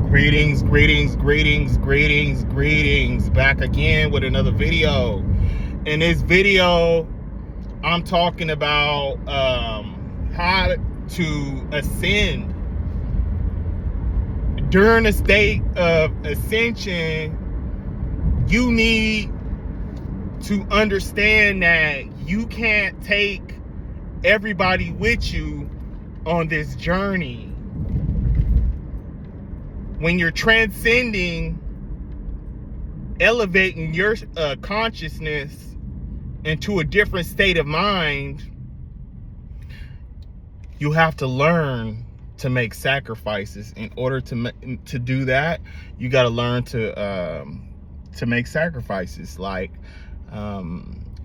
Greetings, greetings, greetings, greetings, greetings. Back again with another video. In this video, I'm talking about how to ascend. During a state of ascension, you need to understand that you can't take everybody with you on this journey. When you're transcending, elevating your consciousness into a different state of mind, you have to learn to make sacrifices. In order to do that, you got to learn to make sacrifices, like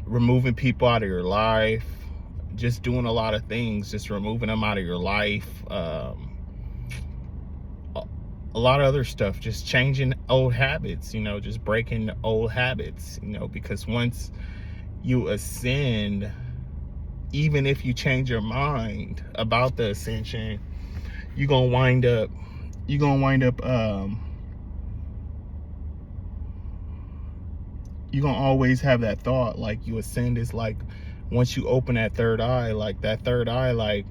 removing people out of your life, just doing a lot of things, just removing them out of your life. A lot of other stuff, just changing old habits, just breaking old habits, because once you ascend, even if you change your mind about the ascension, you're gonna wind up you're gonna always have that thought, like you ascend is like, once you open that third eye, like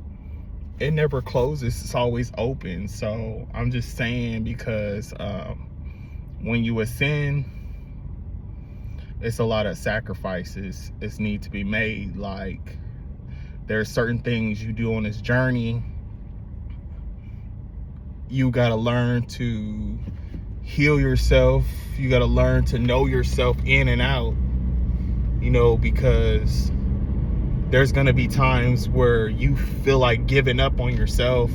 it never closes, it's always open. So I'm just saying, because when you ascend, it's a lot of sacrifices that need to be made. Like, there are certain things you do on this journey. You got to learn to heal yourself. You got to learn to know yourself in and out, because there's going to be times where you feel like giving up on yourself,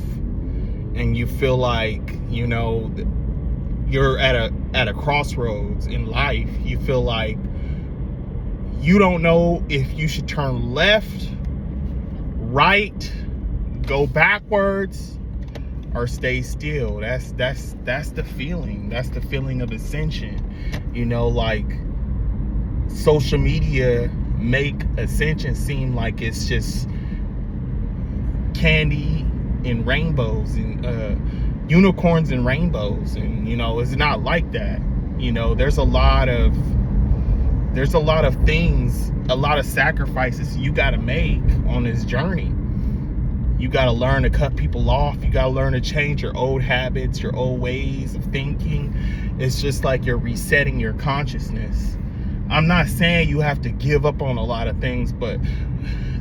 and you feel like, you're at a crossroads in life. You feel like you don't know if you should turn left, right, go backwards, or stay still. That's the feeling. That's the feeling of ascension. Like, social media make ascension seem like it's just candy and rainbows and unicorns and rainbows, and it's not like that. There's a lot of things, a lot of sacrifices you got to make on this journey. You got to learn to cut people off. You got to learn to change your old habits, your old ways of thinking. It's just like you're resetting your consciousness. I'm not saying you have to give up on a lot of things, but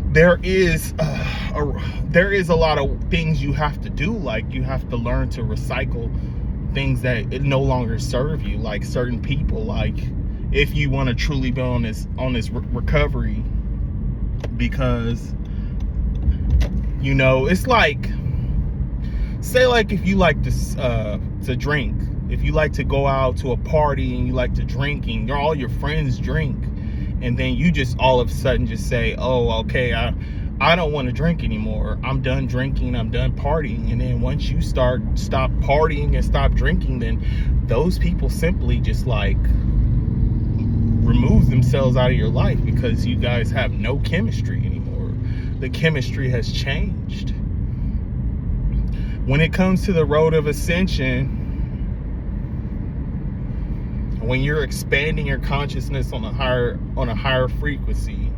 there is a lot of things you have to do. Like, you have to learn to recycle things that it no longer serve you, like certain people. Like, if you want to truly be on this recovery, because it's like, say, like, if you like to drink, if you like to go out to a party and you like to drink, and all your friends drink, and then you just all of a sudden just say, oh, okay, I don't want to drink anymore, I'm done drinking, I'm done partying. And then once you stop partying and stop drinking, then those people simply just like remove themselves out of your life, because you guys have no chemistry anymore. The chemistry has changed. When it comes to the road of ascension, when you're expanding your consciousness on a higher frequency,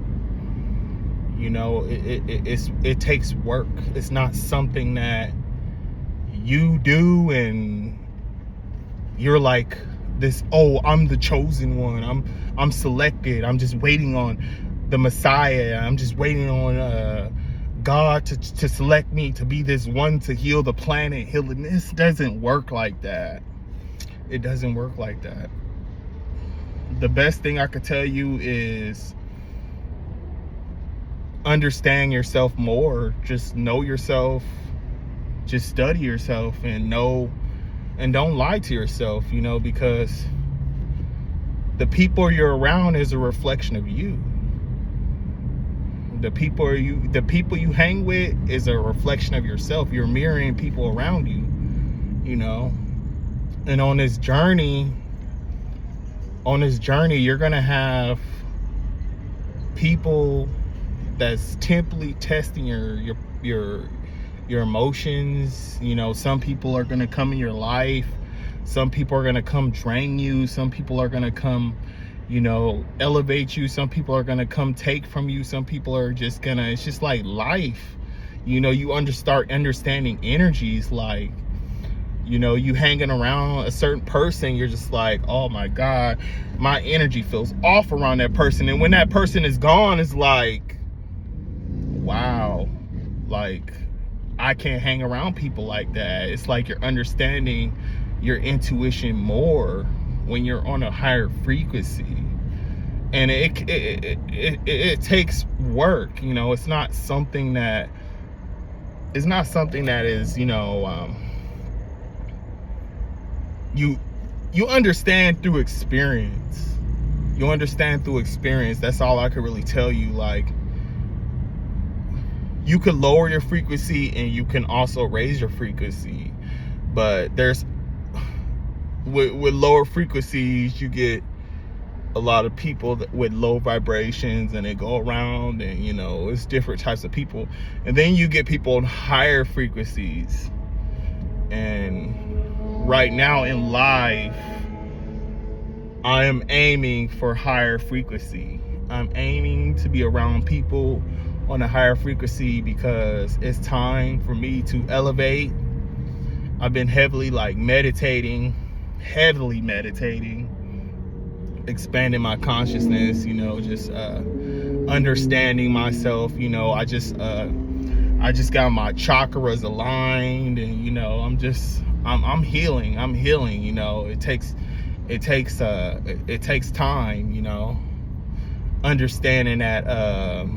it takes work. It's not something that you do and you're like this, oh, I'm the chosen one, I'm selected, I'm just waiting on the Messiah, I'm just waiting on God to select me to be this one to heal the planet. Healing, this doesn't work like that. It doesn't work like that. The best thing I could tell you is understand yourself more. Just know yourself. Just study yourself and don't lie to yourself, because the people you're around is a reflection of you. The people you hang with is a reflection of yourself. You're mirroring people around you, and on this journey, you're gonna have people that's simply testing your emotions. Some people are gonna come in your life Some people are going to come drain you. Some people are going to come, you know, elevate you. Some people are going to come take from you. Some people are just going to, it's just like life. You know, you start understanding energies. Like, you know, you hanging around a certain person, you're just like, oh my God, my energy feels off around that person. And when that person is gone, it's like, wow, like, I can't hang around people like that. It's like you're understanding your intuition more when you're on a higher frequency. And it takes work, you know. It's not something that is, you know, you understand through experience. You understand through experience. That's all I could really tell you. Like, you could lower your frequency and you can also raise your frequency. But there's, with lower frequencies, you get a lot of people with low vibrations, and they go around, and, you know, it's different types of people. And then you get people on higher frequencies. And right now in life, I am aiming for higher frequency. I'm aiming to be around people on a higher frequency because it's time for me to elevate. I've been heavily meditating, expanding my consciousness, you know, just understanding myself. You know, I just got my chakras aligned, and, you know, I'm healing. You know, it takes time, you know, understanding that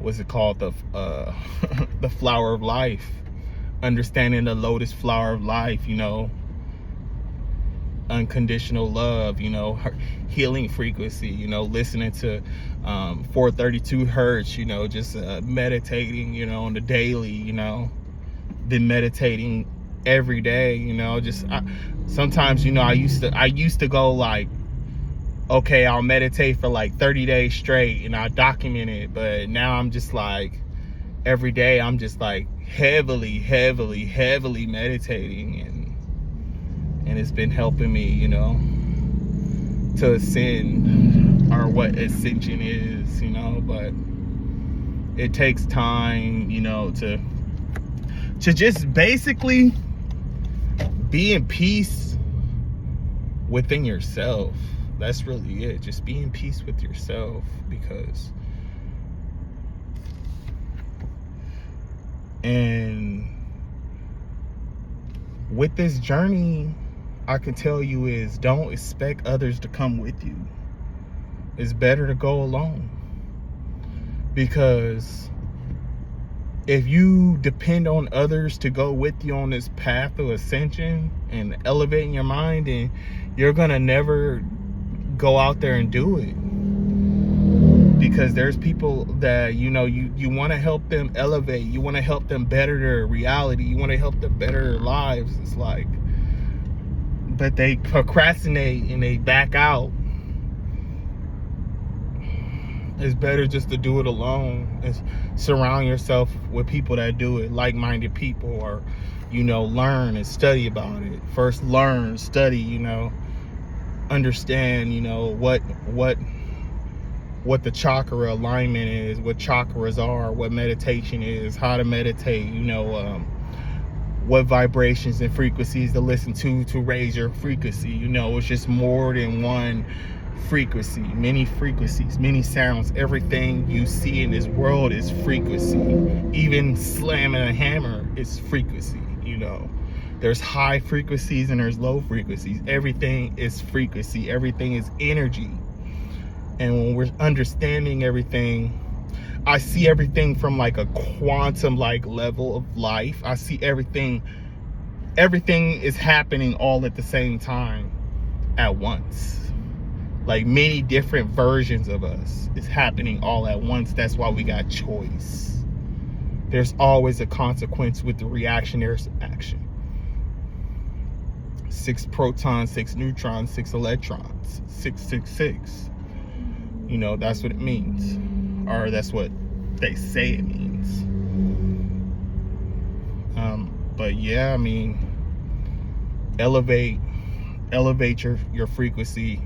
what's it called, the the flower of life, understanding the lotus flower of life, you know, unconditional love, you know, healing frequency, you know, listening to 432 hertz, you know, just meditating, you know, on the daily, you know, been meditating every day, you know. Just sometimes, you know, I used to go like, okay, I'll meditate for like 30 days straight and I document it. But now I'm just like, every day I'm just like heavily meditating, and it's been helping me, you know, to ascend, or what ascension is, you know. But it takes time, you know, to just basically be in peace within yourself. That's really it. Just be in peace with yourself, because and with this journey, I can tell you is, don't expect others to come with you. It's better to go alone, because if you depend on others to go with you on this path of ascension and elevating your mind, then you're gonna never go out there and do it. Because there's people that, you know, you want to help them elevate, you want to help them better their reality, you want to help them better their lives. It's like, but they procrastinate and they back out. It's better just to do it alone, and surround yourself with people that do it, like-minded people, or, you know, learn and study about it. First learn, study, you know, understand, you know, what the chakra alignment is, what chakras are, what meditation is, how to meditate, you know, what vibrations and frequencies to listen to raise your frequency. You know, it's just more than one frequency, many frequencies, many sounds. Everything you see in this world is frequency. Even slamming a hammer is frequency, you know. There's high frequencies and there's low frequencies. Everything is frequency. Everything is energy. And when we're understanding everything, I see everything from like a quantum like level of life. I see everything is happening all at the same time at once. Like many different versions of us is happening all at once. That's why we got choice. There's always a consequence with the reaction. There's action. 6 protons, 6 neutrons, 6 electrons, 666. You know, that's what it means. Or that's what they say it means. But yeah, I mean, elevate your frequency,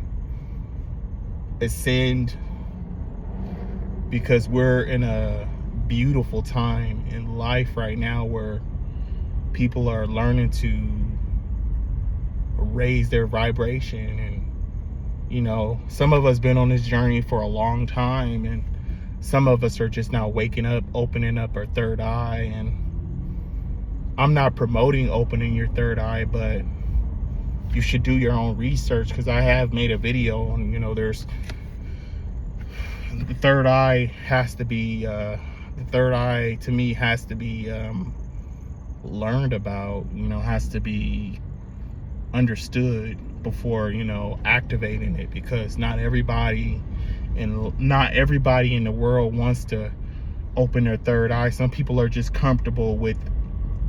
ascend, because we're in a beautiful time in life right now where people are learning to raise their vibration. And some of us been on this journey for a long time, and some of us are just now waking up, opening up our third eye. And I'm not promoting opening your third eye, but you should do your own research, because I have made a video on, there's the third eye has to be the third eye to me has to be learned about, has to be understood before activating it, because not everybody in the world wants to open their third eye. Some people are just comfortable with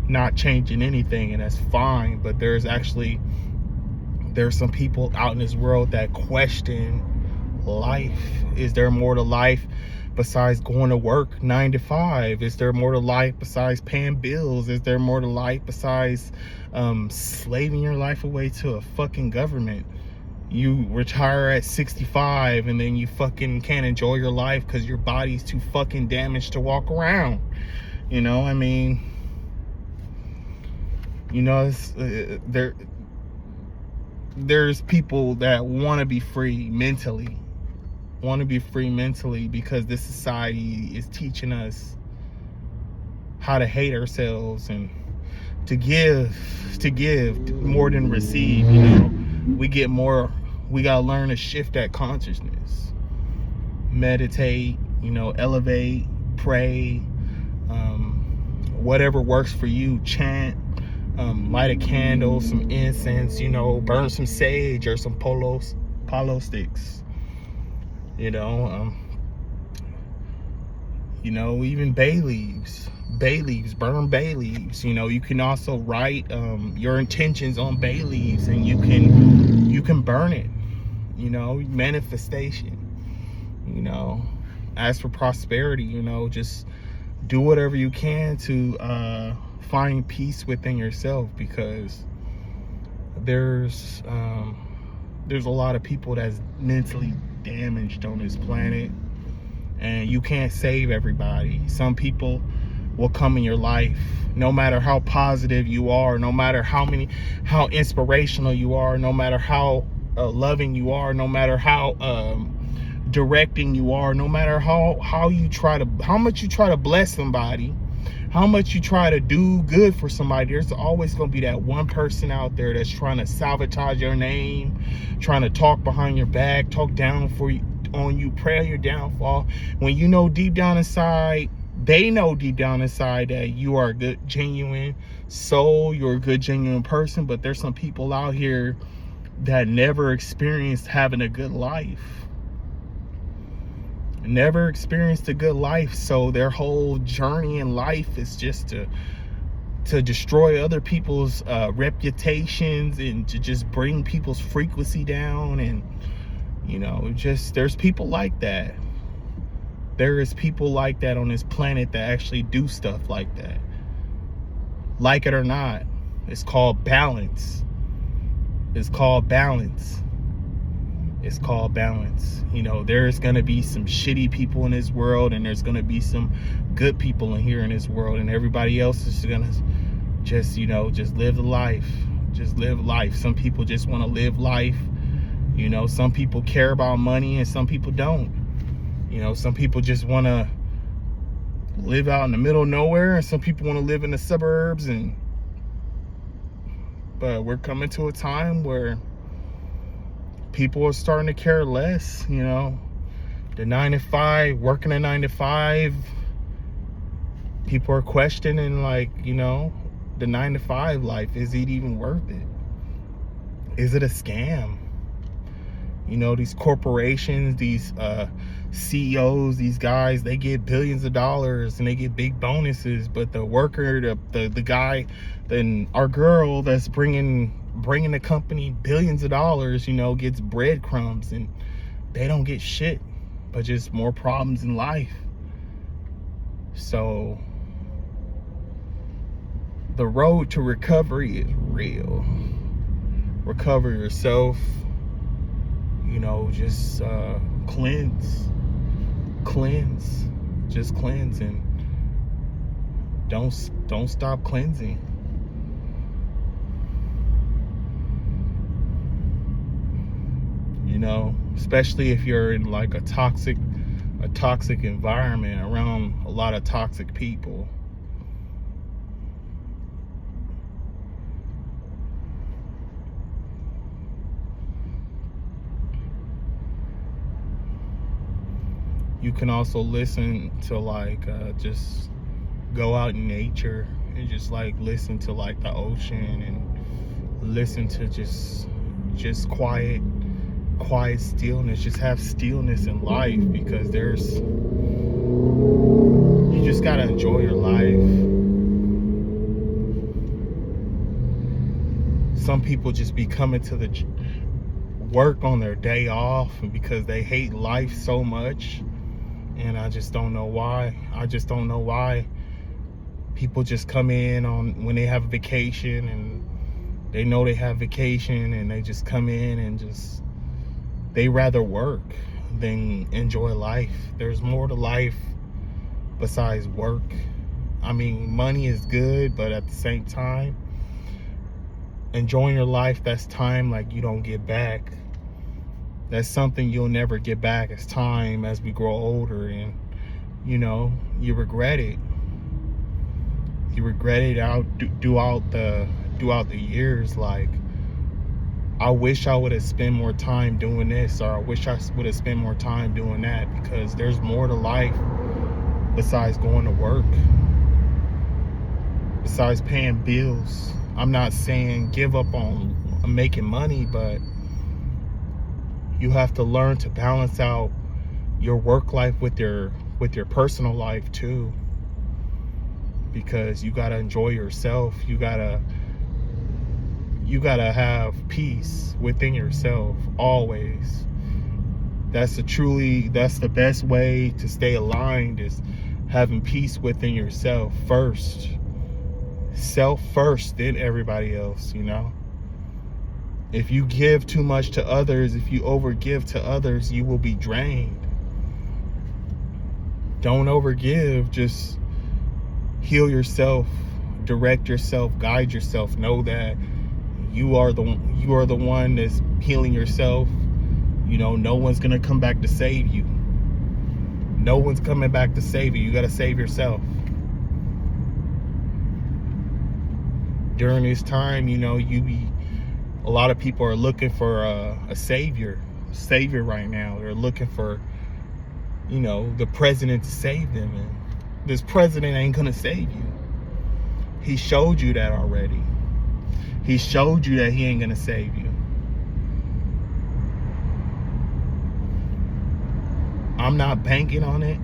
not changing anything, and that's fine. But there's some people out in this world that question life. Is there more to life besides going to work 9 to 5? Is there more to life besides paying bills? Is there more to life besides slaving your life away to a fucking government? You retire at 65 and then you fucking can't enjoy your life because your body's too fucking damaged to walk around. There's people that want to be free mentally, because this society is teaching us how to hate ourselves and to give more than receive. We get more. We gotta learn to shift that consciousness, meditate, elevate, pray, whatever works for you. Chant, light a candle, some incense, burn some sage or some palo sticks. Even bay leaves, burn bay leaves. You can also write your intentions on bay leaves, and you can burn it. Manifestation. Ask for prosperity. Just do whatever you can to find peace within yourself, because there's a lot of people that's mentally damaged on this planet, and you can't save everybody. Some people will come in your life, no matter how positive you are, no matter how inspirational you are, no matter how loving you are, no matter how directing you are, no matter how much you try to bless somebody, how much you try to do good for somebody. There's always going to be that one person out there that's trying to sabotage your name, trying to talk behind your back, talk down on you, pray on your downfall, when deep down inside, they know deep down inside that you are a good, genuine soul, you're a good, genuine person. But there's some people out here that never experienced having a good life. Never experienced a good life. So their whole journey in life is just to destroy other people's reputations, and to just bring people's frequency down. And there's people like that. There is people like that on this planet that actually do stuff like that. Like it or not, it's called balance. There's going to be some shitty people in this world, and there's going to be some good people in this world, and everybody else is going to just live the life. Just live life. Some people just want to live life. Some people care about money and some people don't. Some people just want to live out in the middle of nowhere, and some people want to live in the suburbs. But we're coming to a time where people are starting to care less. The 9 to 5, working a 9 to 5. People are questioning, the 9 to 5 life. Is it even worth it? Is it a scam? These corporations, these CEOs, these guys, they get billions of dollars and they get big bonuses, but the worker, the guy, then our girl that's bringing the company billions of dollars, gets breadcrumbs, and they don't get shit, but just more problems in life. So the road to recovery is real. recover yourself. You know, just cleanse, just cleanse, and don't stop cleansing. You know, especially if you're in like a toxic environment around a lot of toxic people. You can also listen to like just go out in nature and just like listen to like the ocean, and listen to just quiet stillness. Just have stillness in life, because you just gotta enjoy your life. Some people just be coming to the work on their day off because they hate life so much, and I just don't know why. People just come in on when they have a vacation, and they know they have vacation, and they just come in and just, they rather work than enjoy life. There's more to life besides work. I mean, money is good, but at the same time, enjoying your life, that's time like you don't get back. That's something you'll never get back. As time, as we grow older, and you know, you regret it. You regret it throughout the years. Like, I wish I would have spent more time doing this, or I wish I would have spent more time doing that, because there's more to life besides going to work, besides paying bills. I'm not saying give up on making money, but you have to learn to balance out your work life with your personal life too, because you gotta enjoy yourself. You gotta have peace within yourself always. That's the best way to stay aligned, is having peace within yourself first. Self first, then everybody else, you know. If you give too much to others, if you overgive to others, you will be drained. Don't overgive, just heal yourself, direct yourself, guide yourself. Know that you are the one that's healing yourself. You know, no one's gonna come back to save you. No one's coming back to save you. You gotta save yourself. During this time, you know, a lot of people are looking for a savior right now. They're looking for, you know, the president to save them, and this president ain't gonna save you. He showed you that already. He showed you that he ain't gonna save you. I'm not banking on it.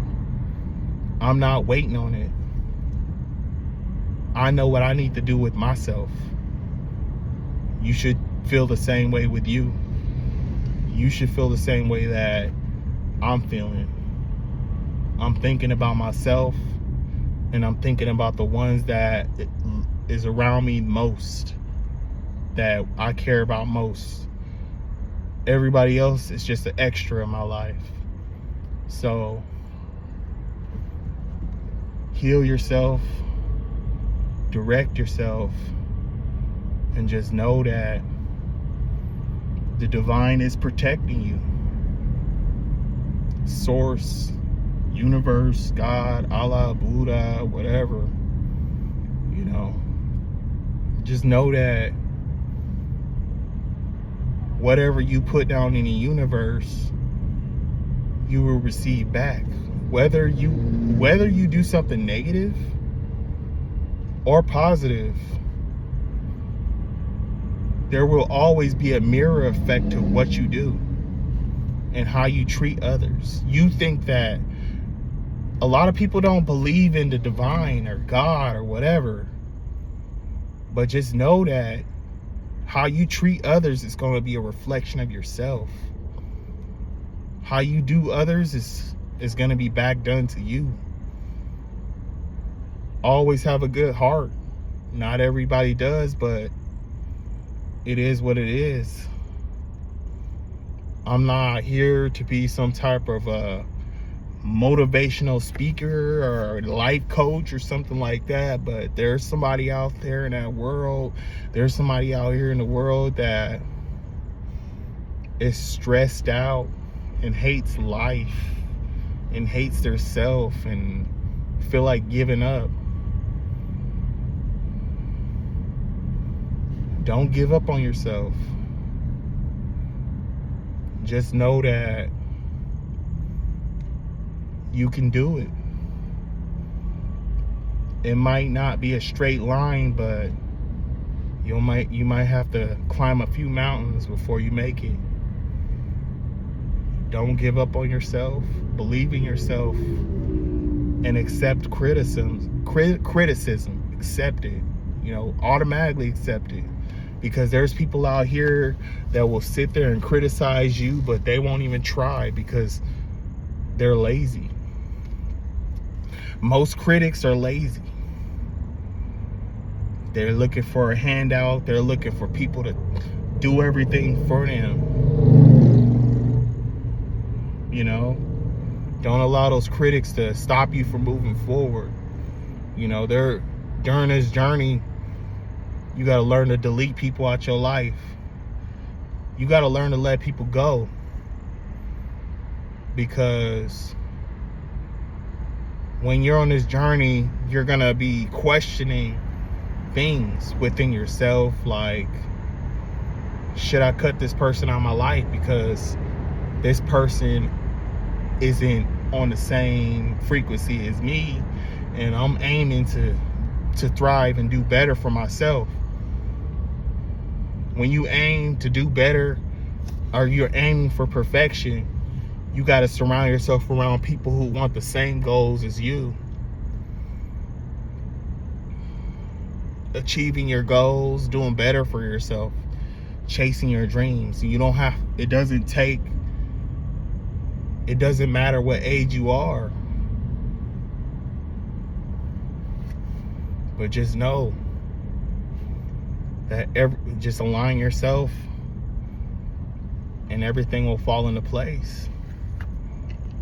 I'm not waiting on it. I know what I need to do with myself. You should feel the same way with you. You should feel the same way that I'm feeling. I'm thinking about myself, and I'm thinking about the ones that is around me most, that I care about most. Everybody else is just an extra in my life. So heal yourself, direct yourself, and just know that the divine is protecting you. Source, universe, God, Allah, Buddha, whatever, you know, just know that whatever you put down in the universe, you will receive back. Whether you do something negative or positive, there will always be a mirror effect to what you do and how you treat others. You think that a lot of people don't believe in the divine or God or whatever, but just know that how you treat others is going to be a reflection of yourself. How you do others is going to be back done to you. Always have a good heart. Not everybody does, but it is what it is. I'm not here to be some type of motivational speaker or life coach or something like that, but there's somebody out there in that world, there's somebody out here in the world that is stressed out and hates life and hates their self and feel like giving up. Don't give up on yourself. Just know that you can do it. It might not be a straight line, but you might have to climb a few mountains before you make it. Don't give up on yourself. Believe in yourself and accept criticism. Accept it. Automatically accept it. Because there's people out here that will sit there and criticize you, but they won't even try because they're lazy. Most critics are lazy. They're looking for a handout. They're looking for people to do everything for them. Don't allow those critics to stop you from moving forward. During this journey, you got to learn to delete people out your life. You got to learn to let people go. Because when you're on this journey, you're going to be questioning things within yourself. Like, should I cut this person out of my life because this person isn't on the same frequency as me and I'm aiming to thrive and do better for myself? When you aim to do better, or you're aiming for perfection, you got to surround yourself around people who want the same goals as you. Achieving your goals, doing better for yourself, chasing your dreams. It doesn't matter what age you are. But just know that just align yourself and everything will fall into place.